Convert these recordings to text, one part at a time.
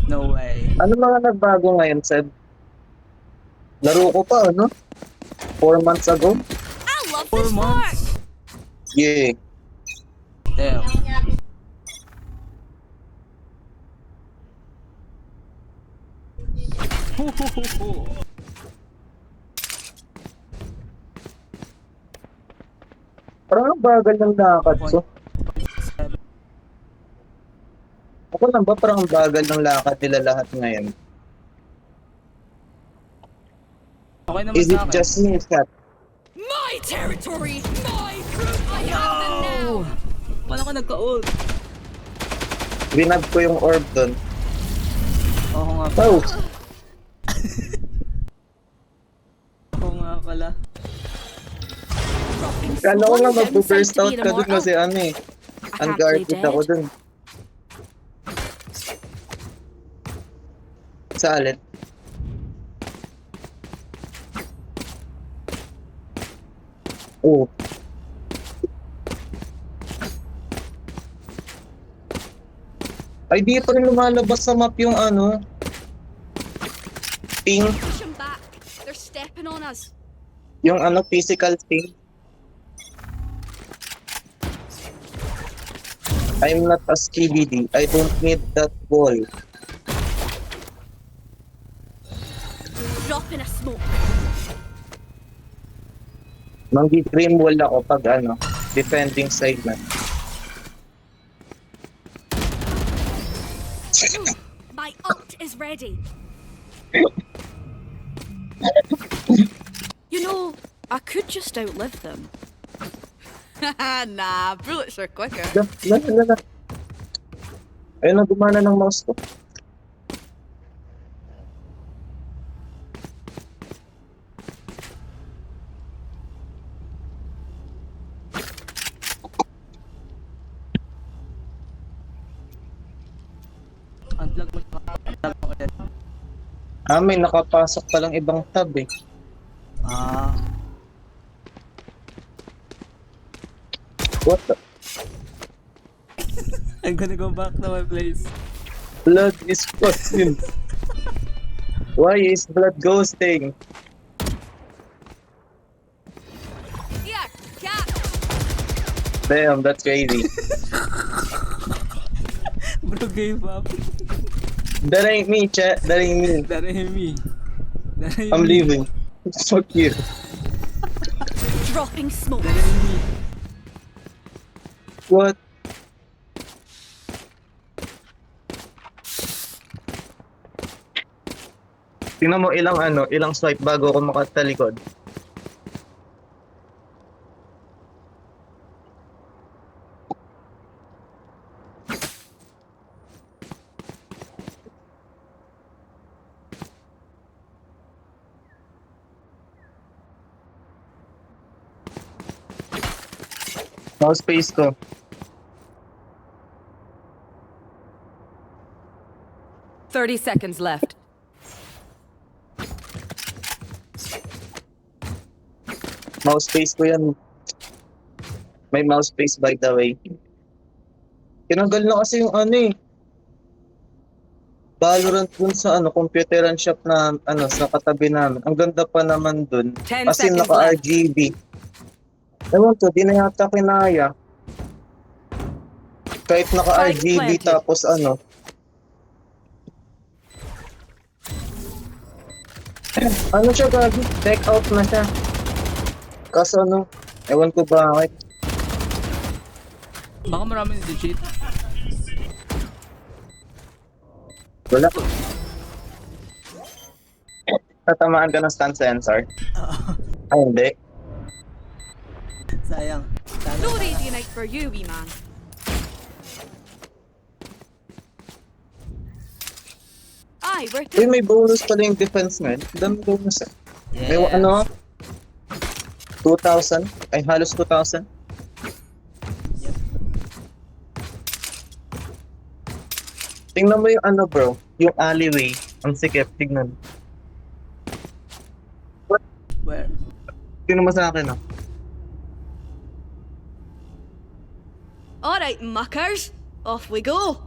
No way. Ano mga nagbago ngayon, Seb? Laro ko pa, ano? 4 months ago? I love 4 this months? part! Yeah. Damn. Parang ang bagal ng lakad ko. Ako lang ba parang ang bagal ng lakad nila lahat ngayon? Okay naman Is it sa akin. just me, Kat? My territory! My group! I have them now! Paano ka nagka-ult? Binag ko yung orb doon. Oo nga pala. Oh! Oo nga pala. Kala ko nga mag-burst to out be ka dun immortal. kasi ano eh. I can't play Unguarded ako dead. dun. Sa alin? Oh. Ay, di pa rin lumalabas sa map yung ano. Ping. Push them back. They're stepping on us. Yung ano, physical ping. I'm not a skibidi. I don't need that ball. Drop in a smoke. Mangi-dream wall ako pag ano, defending side na. My ult is ready. You know, I could just outlive them. Nah, bullets are quicker. Lala. Ayun na, gumana ng mouse ko. Unplug mo. Unplug mo ulit. Ah, may nakapasok palang ibang tab eh. Ah. What the? I'm gonna go back to my place. Blood is fucking. Why is blood ghosting? Here, cat. Damn, that's crazy. Bro gave up. That ain't me, chat. That ain't me. That ain't me. That ain't I'm me. leaving. Fuck you. Dropping smoke. That ain't me. What? Tingnan mo ilang ano, ilang swipe bago ako makatalikod. Mouse space ko. Thirty seconds left. Mouse space ko yan. May mouse space by the way. Tinanggal na kasi yung ano eh. Valorant dun sa ano, computeran shop na ano, sa katabi namin. Ang ganda pa naman dun. 10 As in seconds left. naka-RGB. Ewan ko, di na yata kinaya. Kahit naka-RGB planted. tapos ano. Ano siya gagi? Take out na siya. Kaso ano, ewan ko bakit. Baka marami nag-cheat. Wala. Tatamaan ka ng stand sensor? Ay, hindi. Sayang. No radio night for you, wee man. Aye, we're Uy, may bonus pala yung defense ngayon. Dami bonus eh. May Yes. ano? 2,000? Ay, halos 2,000? Tingnan mo yung ano bro, yung alleyway. Ang sikip, tignan. Where? Tingnan mo sa akin ah. Alright, muckers. Off we go.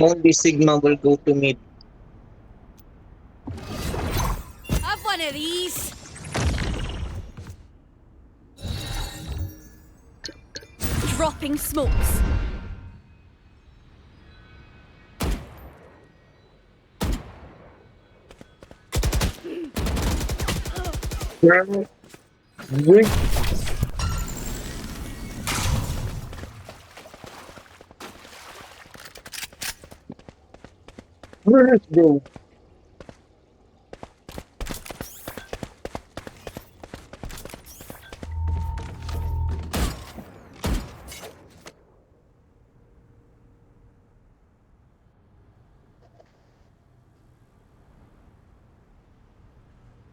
Only Sigma will go to mid. Have one of these. Dropping smokes. Wait. Let's go.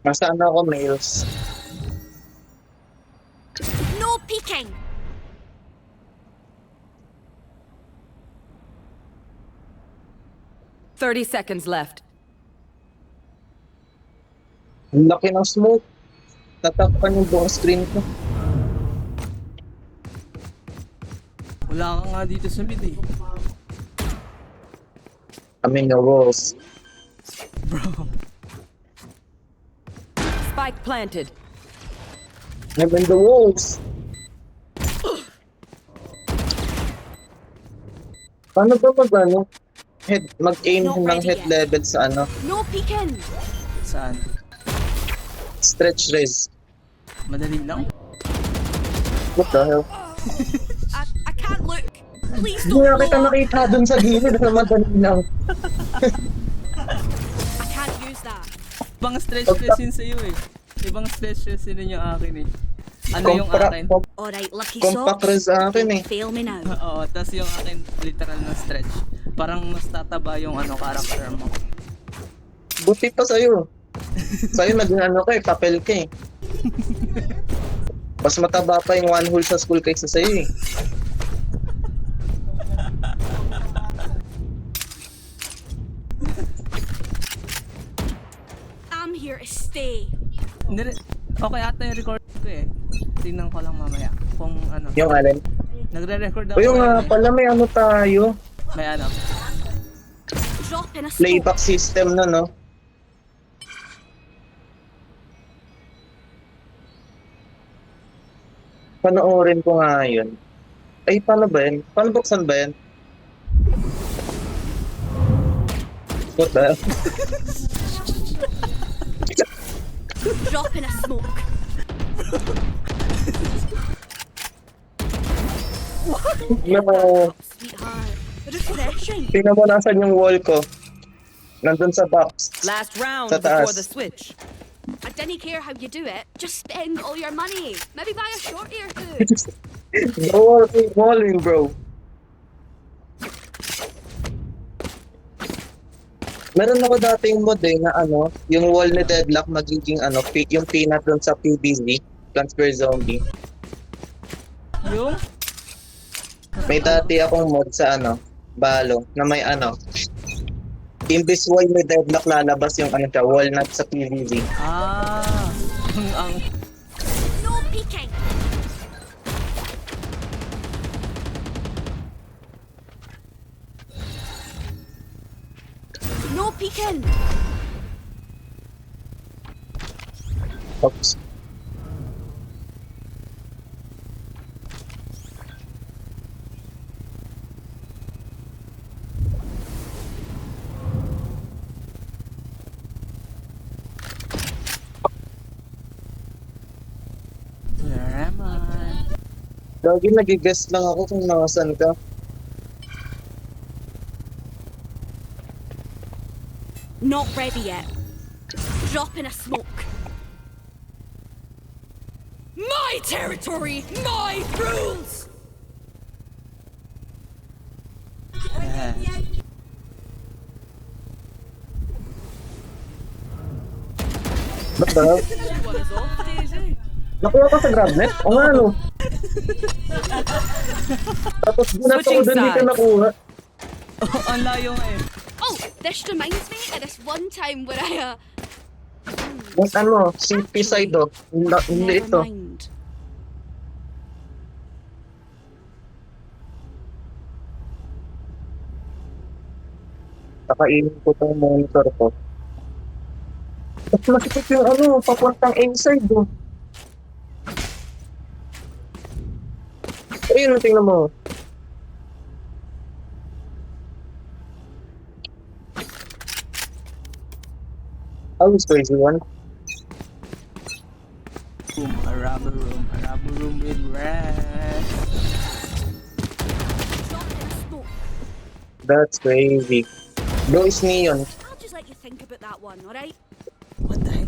Nasaan ako, males? No peeking. Thirty seconds left. Ang laki ng smoke. Tatakpan yung buong screen ko. Wala ka nga dito sa mid eh. I'm in the walls. Bro. Spike planted. I'm in the walls. Paano ba mag-ano? Mag-aim Not ng ready head yet. level sa ano? No peeking. Saan? Stretch res. Madali lang. What the hell? I can't look. Please Hindi don't na kita blow up. nakita dun sa gilid na madali lang. I can't use that. Ibang stretch resin sa'yo eh. Ibang stretch resin din yung akin eh. Ano yung akin? Alright, lucky Compact socks. res sa akin eh. Fail me now. Oo, tas yung akin literal na stretch. Parang mas tataba yung ano character mo. Buti pa sa'yo. Sa'yo naging ano ka eh, papel ka eh. Mas mataba pa yung one hole sa school kaysa sa'yo eh. I'm here to stay. Hindi rin. Okay ata yung record ko eh. Tingnan ko lang mamaya kung ano. Yung alin. Nagre-record ako. O yung nga ngayon eh. pala may ano tayo. May ano. Drop in a smoke. Playback system na no. Panoorin ko nga yun. Ay, paano ba yan? Paano buksan ba yan? What the hell? Drop in a smoke. No. Sweetheart. Refreshing. Tingnan mo nasan yung wall ko. Nandun sa box. Last round Sa taas. before the switch. I didn't care how you do it. Just spend all your money. Maybe buy a shorty or two. No walling, bro. Meron ako dating mod eh, na ano, yung wall ni Deadlock magiging ano, yung peanut dun sa PBZ, Plants vs Zombie. Yung? May dati akong mod sa ano, Balo, na may ano, imbis wall ni Deadlock lalabas yung ano siya, walnut sa PBZ. Ah. Ang No peeking. No peeking. Oops. Where am I? Lagi nag-guess lang ako kung nakasan ka. Not ready yet. Drop in a smoke. My territory, my rules. Yeah. Ba't ba? One is off, Daisy. Nakuha ka sa grabnet? O nga no. Tapos binato ko Switching doon, di ka sides. nakuha. Oh, ang layo nga eh. Oh, this reminds me of this one time where I Yung ano, CP side oh. Hindi never ito. mind. Kakainin ko tong monitor ko. Tapos masakit yung ano, papuntang inside oh. Ayun, tingnan mo. I was crazy one. A rubber room with red. Drop in smoke. That's crazy. Bro, is neon. I'll just let you think about that one, alright? What the heck?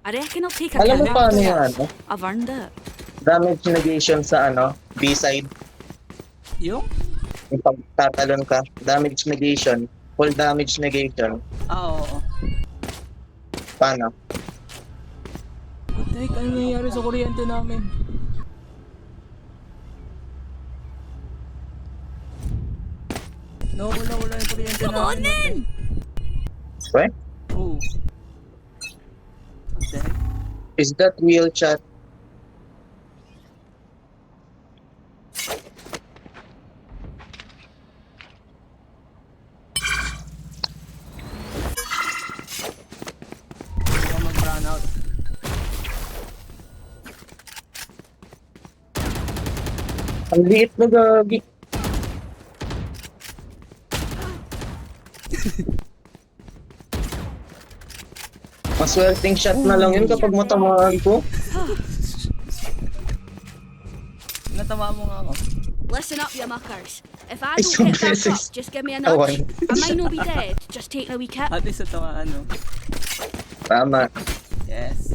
I reckon I'll take a Alam mo count. paano yung ano? I've earned it. Damage negation sa ano, B-side. Yung? Yung pagtatalon ka, damage negation. Full damage negation. Oo. Paano? What the heck? Ano nangyayari sa kuryente namin? No, wala yung kuryente Come namin. on then! What? Oh. What the heck? Is that real chat? Hindi ko mag-run out. Ang liit na gagi. Maswerteng shot na lang yun kapag matamaan ko. Natama mo nga ako. Listen up, you muckers. If I Ay, don't get back beses. up, just give me a Tawan. nudge. I might not be dead, just taking a wee kip. At least sa tamaan, no? Tama. Yes.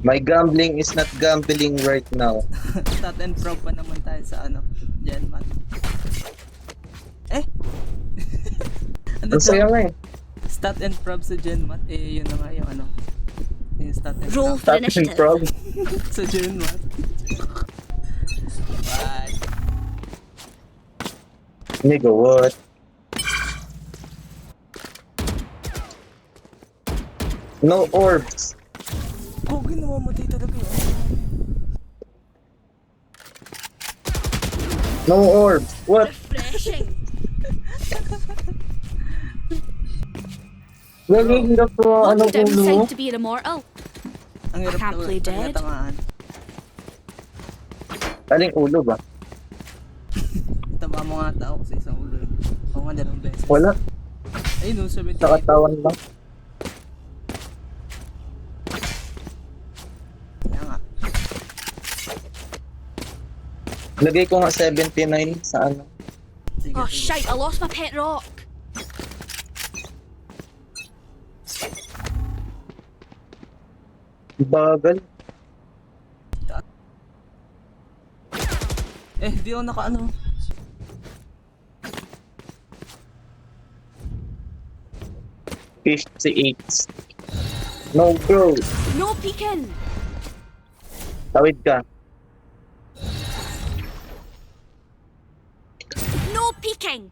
My gambling is not gambling right now. Stat and prob pa naman tayo sa ano, Genmat. Eh? Ano Ang saya nga eh. Stat and prob sa Genmat, eh yun na nga yung ano. Yung stat and Roll prob for Tapos yung initiative. prog. sa Genmat. What? Nigga, what? No orbs. Oh, ginawamatay talaga yun. No orbs. What? Refreshing. Gaging hirap to What's anong the ulo mo? downside to being immortal? Ang hirap I can't play dead. tamaan. Aling ulo ba? Taba mo nga tao sa isang ulo. Oo nga, dalawang beses. Wala. Ay, no, 78. Sa katawan lang. Kaya nga. Lagay ko nga 79 sa ano. Sige, Oh sige. shite, I lost my pet rock. Bagal. Eh, di ako naka-ano. Fish si 8. No bro. No peeking. Tawid ka. No peeking.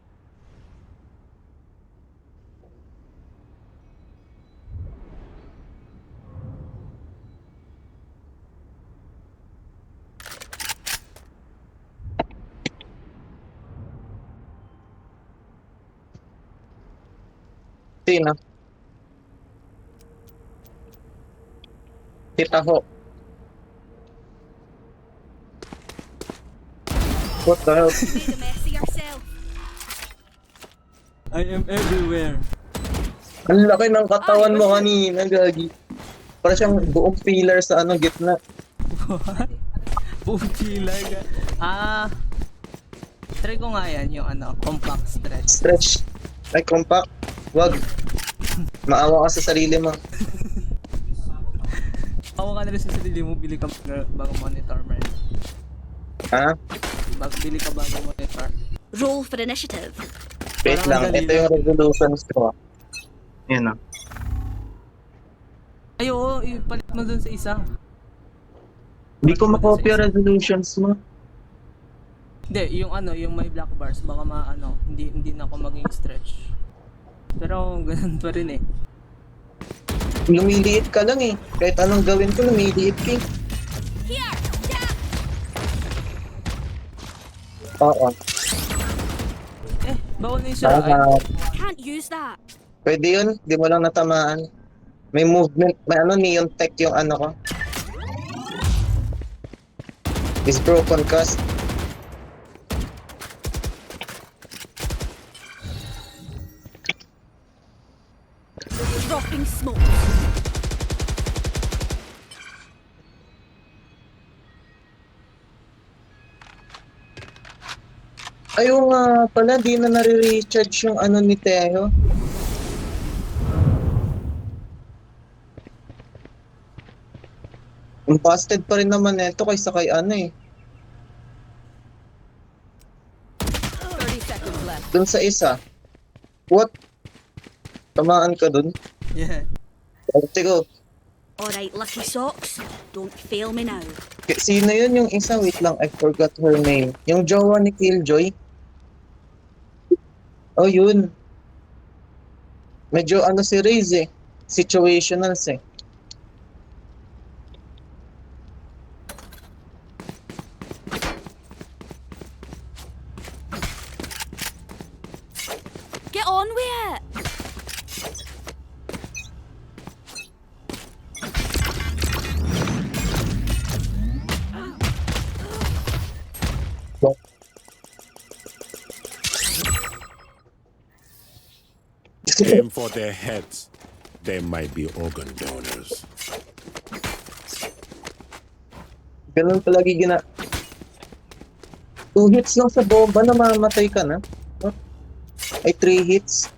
Sino? Si Taho. What the hell? You made a mess of yourself. I am everywhere. Ang laki ng katawan mo kanina, gagi. Para siyang buong pillar sa ano, gitna. What? Boom chiller ka. Try ko nga yan, yung ano, compact stretch. Stretch. Ay, compact. Wag. Maawa ka sa sarili mo. Ako ka na rin sa sarili mo, bili ka bago monitor, man. Ha? Bili ka bago monitor. Roll for initiative. Wait Parang lang. ang dali Ito yung resolutions ko. Yan ah. Ay, oo, ipalit mo dun sa isa. Hindi ko makopya resolutions mo. Hindi, yung ano, yung may black bars, baka maano, hindi na ako maging stretch. Pero ganun pa rin eh. Lumiliit ka lang eh. Kahit anong gawin ko, lumiliit ka eh. Here! Yeah! Oo. Bawal na yung sirain. Can't use that. Pwede yun, di mo lang natamaan. May movement, may ano, neon tech yung ano ko. Is broken cast. Dropping smoke. Ayaw nga pala, di na nare-recharge yung ano ni Teo. Busted pa rin naman ito kaysa kay ano eh. 30 seconds left. Dun sa isa. What? Tamaan ka dun? Yeah. Let's go. Alright, lucky socks. Don't fail me now. Sino yun yung isa? Wait lang, I forgot her name. Yung jowa ni Killjoy? Oh, yun. Medyo ano si Reyes eh. Situationals eh. Get on with it. Aim for their heads. They might be organ donors. Ganun palagi 2 hits lang sa bomba, namamatay ka na. Huh? Ay, 3 hits.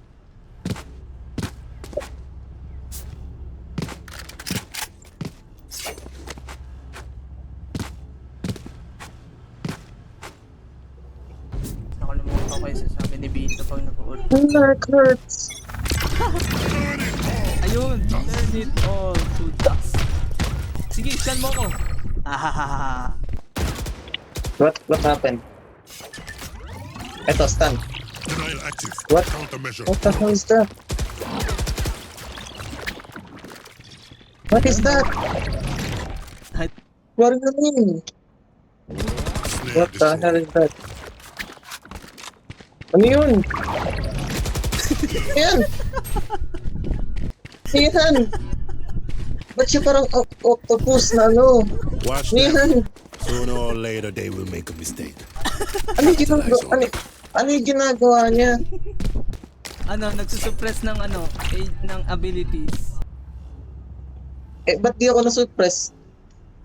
Nakalimutan ko yung sasabi ni Vito pag nag-uul. My neck hurts. Ayun! Turn it all to dust. Sige, scan mo ko. Ahahaha. What happened? Eto, stun. Denial active. What? Countermeasure. What the hell is that? What is that? What do you mean? What the hell is that? Ano yun? Yan! Yan! Ba't siya parang octopus na ano? Watch them. Yan! Sooner or later, they will make a mistake. Ano yung ginagawa niya? Ano, nagsusuppress ng ano, ng abilities. Eh, ba't di ako na-suppress?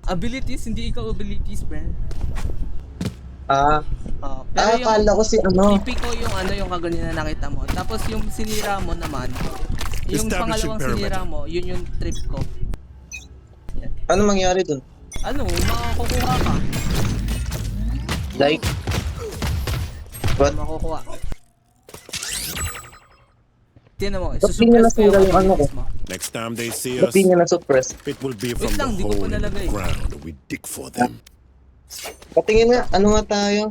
Abilities, hindi ikaw abilities, friend. Ah, Pero akala ko si ano. TP ko yung ano, yung kaganina nakita mo. Tapos yung sinira mo naman, yung Establishing pangalawang sinira mo, yun yung trip ko. Ano mangyari dun? Ano, makukuha ka. Like? What? Makukuha. Tiyan mo, Ba't di niya nasira yung ano ko? Next time they see Ba't us, di niya na-suppress? it will be from Wait lang, the di ko hole pa in the nalagay. ground we dig for them. Patingin nga, ano nga tayo?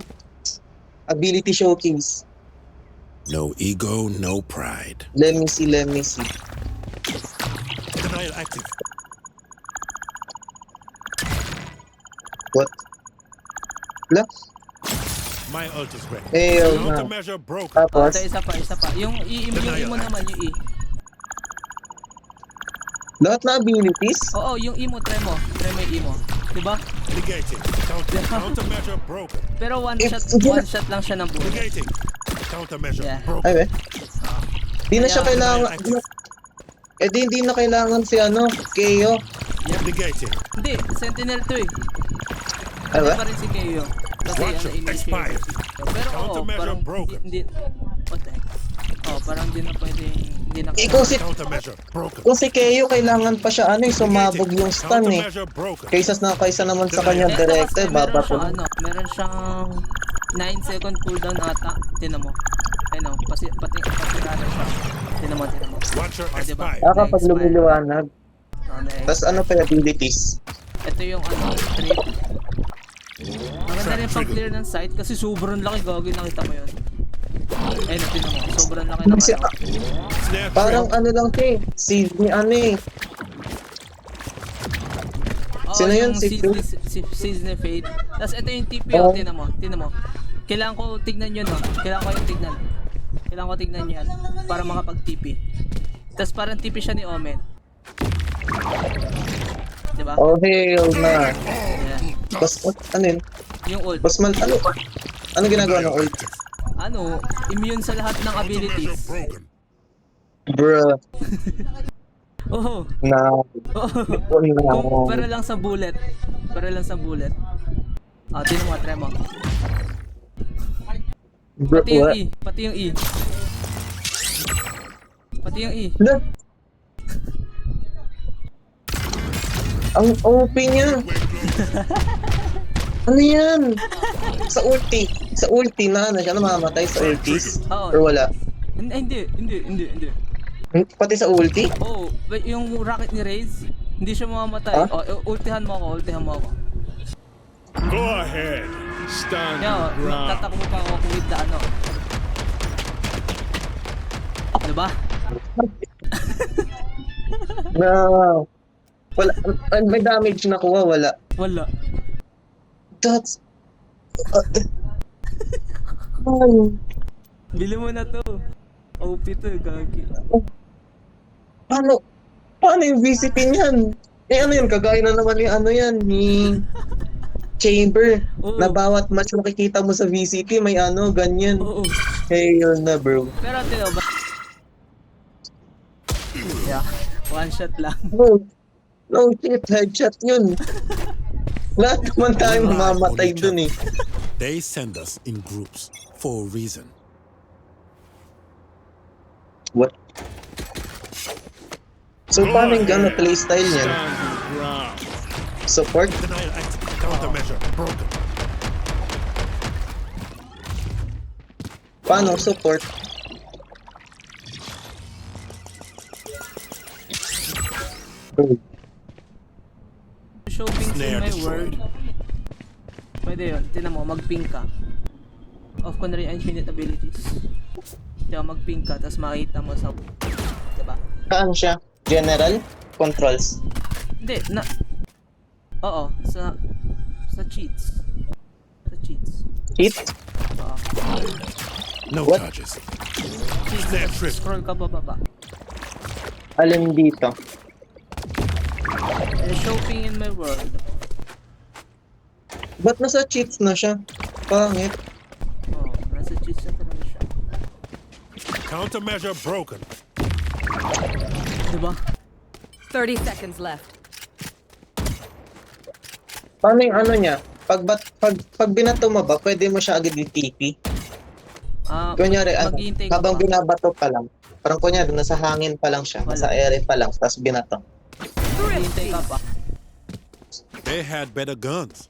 Ability showcase. No ego, no pride. Let me see, let me see. Denial active. What? La? My ult is ready. Eh, yun na. Countermeasure broken. Tapos, Isa pa. Yung imo naman, yung E. lahat na abilities? Oo, yung imo, try mo yung imo. Diba? Negating. Countermeasure broken. Pero one Eh, shot lang siya ng bullet. Negating. Countermeasure Yeah. broken. Ay, di na siya Kaya, kailangan. Eh, hindi na kailangan si ano, Keo. Negating. Hindi, Sentinel to eh. Ay, Hindi ba? pa rin si Keo. Kasi Watch ano, it, initiate expired. ko. Pero oo, Countermeasure parang broken. hindi, what the heck? Parang hindi na pwedeng, hindi na Ikaw si, Countermeasure broken. kung si Keo, kailangan pa siya ano, sumabog yung stun eh. Countermeasure broken. Kaysa naman sa kanyang Eto director, kasi baba po. meron siyang 9-second cooldown ata. Tinan mo. Ayun o, pasirado siya. Tinan mo. Watcher Oh, diba? expired. Kapag lumiliwanag. Okay. Tapos ano pa yung abilities? Ito yung ano, trip. Maganda rin pang clear ng site kasi sobrang laki, gagawin nakita mo yun. Ayun, tinan mo. Sobrang laki ng Si, ano. Snare parang trail. ano lang siya eh. Si ano eh. Oo, Sino yun? yung Si Season Fade. Tapos ito yung TP, Oo. tinan mo. Kailangan ko tignan yun, no? Kailangan ko yung tignan. Kailangan ko tignan yan para makapag-TP. Tapos parang TP siya ni Omen. Diba? Oh, hell na. Ayan. Bas, ano yun? Yung ult. Bas man, ano ginagawa ng ult? Ano, immune sa lahat ng abilities. Broken. Bruh. Oo. Na. Oh. Para lang sa bullet. Para lang sa bullet. Ah, tinan mo, try mo. Bruh, Pati yung what? E. Pati yung E. Pati yung E. Hala. Ang OP niya. Ano yan? Sa ulti. Sa ulti na ano siya, namamatay sa ultis? Oo. Or wala? Hindi. Pati sa ulti? Oh, yung rocket ni Raze, hindi siya mamamatay. Huh? Oh, ultihan mo ako. Go ahead. Stand Yo, your ground. magtatakbo pa ako with the ano. Diba? Na wala, may damage na kuha, wala. Wala. That's ay, Bili mo na to. OP to, gagi. paano yung VCP niyan? Eh ano yun, kagaya na naman yung ano yan, ni Chamber, Oo. na bawat match makikita mo sa VCP, may ano, ganyan. Oo. Hey, yun na bro. Pero tino ba? Yeah, one shot lang. No shit, headshot yun. Lahat naman tayo mamamatay dun eh. They send us in groups for a reason. What? So paano yung gano'n playstyle niyan? Stand your ground. Support? Denial act. Countermeasure broken. Paano support? Shopping in Snare my destroyed. world. Pwede yun. Tinan mo, mag-ping ka. Off ko na rin ang infinite abilities. Diba, mag-ping ka, tapos makita mo sa... Diba? Saan siya? General? Controls? Hindi, na... Oo, sa cheats. Sa cheats. Hit? Oo. No What? charges. Cheats. Snare trip. Scroll ka bababa. Alin dito? Shopping in my world. Ba't nasa cheats na siya? Pangit. Oo, nasa cheats na talaga siya. Countermeasure broken. Diba? 30 seconds left. Paano yung ano niya? Pag binato mo ba, pwede mo siya agad i-TP? Ah, Kunyari, maghihintay ka habang pa. binabato pa lang. Parang kunyari, nasa hangin pa lang siya. Nasa ere pa lang, tapos binato. Maghihintay ka pa. They had better guns.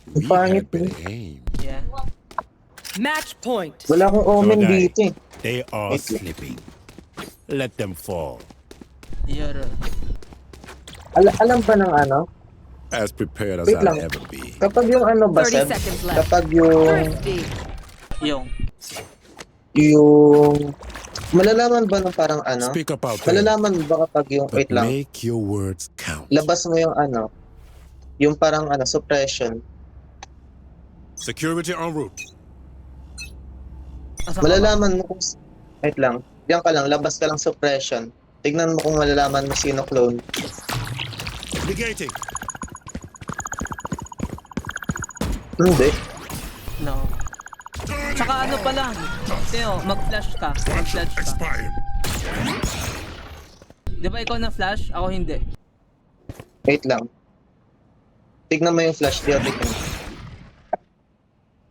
We Pangit had better aim. Yeah. Match point. Wala akong omen Okay. dito eh. They are Wait. sleeping. Let them fall. Yeah. Alam ba ng ano? As prepared as Wait I'll lang. ever be. Kapag yung ano ba, 30 Seb? seconds left. Kapag yung... Thrifty. Yung. Malalaman ba ng parang ano? Speak up out there. Malalaman ba kapag yung... But Wait lang. make your words count. Labas mo yung ano? Yung parang ano, suppression. Security en route. Asan ka ba? Malalaman mo kung... Wait lang. Diyan ka lang, labas ka lang suppression. Tignan mo kung malalaman mo sino clone. Negating. Hindi. No. Tsaka ano pa lang. Teo, mag-flash ka. Mag-flash ka. Expired. Di ba ikaw na flash? Ako hindi. Wait lang. Tignan mo yung flash. Di ako tignan.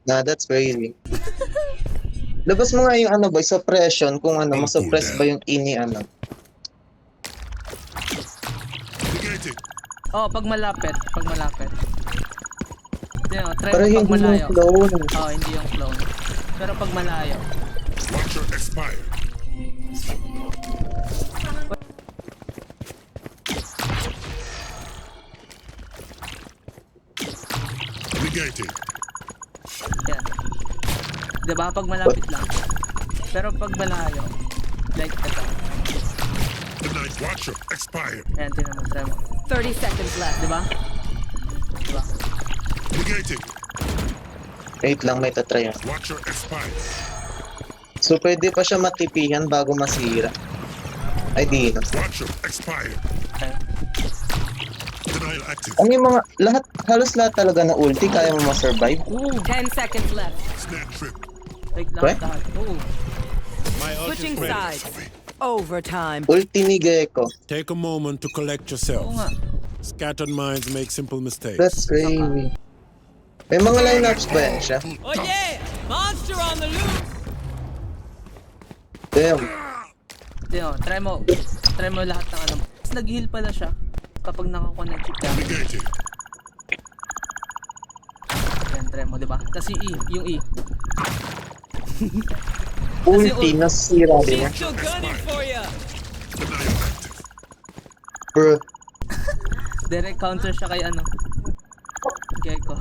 Nah, that's crazy. Labas mo nga yung ano boy, suppression. Kung ano, masuppress ba yung ini ano. Negating. Oh, pag malapit. Pag malapit. Teo, try Pero mo pag hindi malayo. yung clone. Oh, hindi yung clone. Pero pag malayo. Watcher expired. Negating. Yan. Di ba? Pag malapit lang. Pero pag malayo. Like ito. The night watcher expired. Ayan, tinan mo. Try mo. 30 seconds left. Di ba? Di ba? Negating. Wait lang, may tatry yan. Watcher expired. So pwede pa siya matipihan bago masira. Ay di na. Watcher expired. Okay. Denial active. Ano yung mga, halos lahat talaga na ulti, kaya mo ma-survive? Oo, 10 seconds left. Snare trip. like What? lahat. Oo. My ult is Switching ready. sides. Overtime. Ulti ni Gecko. Take a moment to collect Oo yourself. nga. Scattered minds make simple mistakes. That's crazy. May mga lineups ba yan siya? Oh yeah! Monster on the loose! Damn. Hindi, oh, try mo lahat ng ano. Tapos nag-heal pala siya kapag nakakonect chip ka. Negated. Yan, try mo, diba? Tapos yung E. Ulti, nasira din niya. Still gunning for ya! Denial active. Bro, Direct counter siya kay ano. Gecko.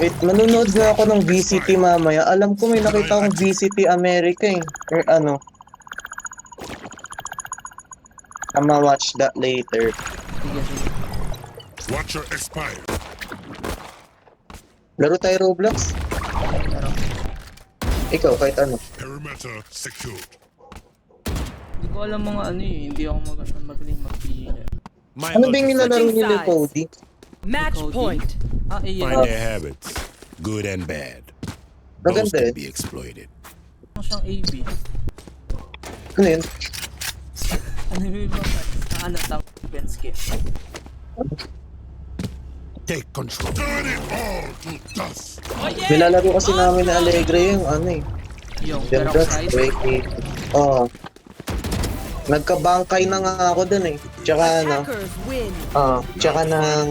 wait, manonood na ako ng VCT mamaya. Alam ko may nakita akong VCT America eh. Or ano. I'ma watch that later. Sige, sige. Watcher expired. Laro tayo Roblox? Pero, Ikaw, kahit ano. Perimeter secured. hindi ko alam mga ano eh. Hindi ako magaling mag-heal. My Ano ult ba yung is nilalaro Switching nila, sides. Cody? Match Cody. point. Eh, Find yan. their habits, good and bad. Those Maganda can eh. be exploited. Ano siyang AB? Ano yun? Ano yung mga ano tang Bensky? Take control. Turn it all to dust. Oh yeah! Nilalaro kasi namin na Alegre yung ano eh. Yung Yung Xerox Dust Side. Breaking. Oo. Nagkabangkay na nga ako dun eh. Tsaka ano, Hackers win. tsaka ng